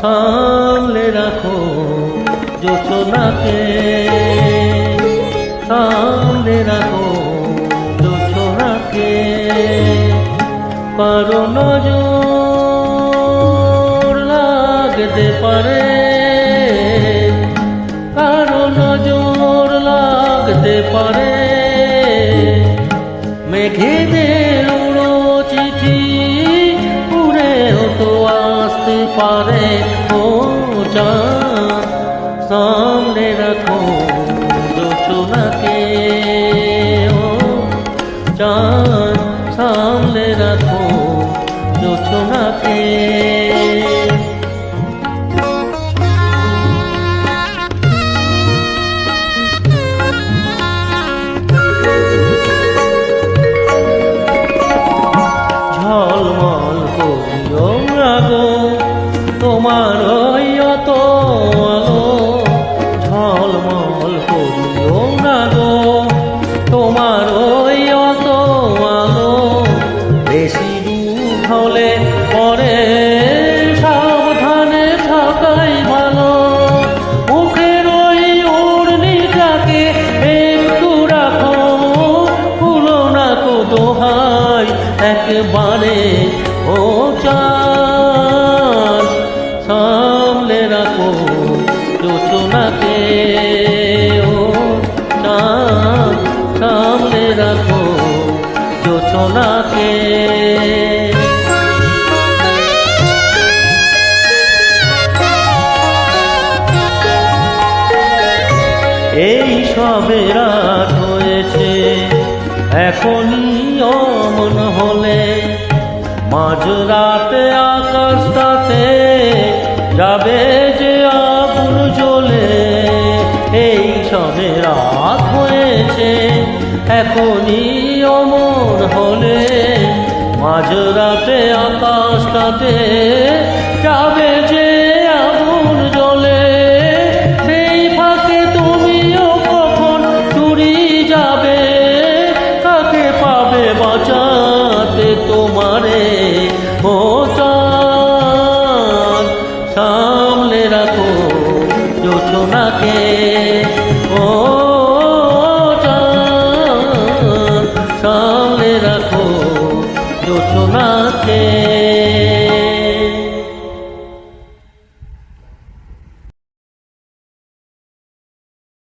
সামলে রাখো জোছনাকে, সামলে রাখো জোছনাকে, কারো নজর লাগতে পারে, কারো নজর লাগতে পারে, মেঘেদের উড়ো চিঠি উড়েও তো আসতে পারে। ও চাঁদ সামনে রাখো জোছনাকে, ও চাঁদ সামনে রাখো জোছনাকে। ঝলমল করিও না গো তোমার অত আলো, ঝলমল করিও না গো তোমার অত আলো, বেশি দূর হলে পরে সাবধানে থাকাই ভালো। মুখের ওই ওড়নিটাকে একটু রাখো, ভুলো না তো দোহাই একবারে। ও চাঁদ সামলে রাখো জোছনাকে, ও চাঁদ সামলে রাখো জোছনাকে। এই সবে রাত হয়েছে এখনই অমন হলে, মাঝরাতে আকাশটাতে যাবে যে আগুন জ্বলে। এই সবে রাত হয়েছে এখনই অমন হলে, মাঝরাতে আকাশটাতে যাবে যে আগুন জ্বলে। সেই ফাঁকে তুমিও কখন চুরি যাবে, কাকে পাবে বাঁচাতে তোমারে। ও চাঁদ সামলে রাখো জোছনাকে, ও চাঁদ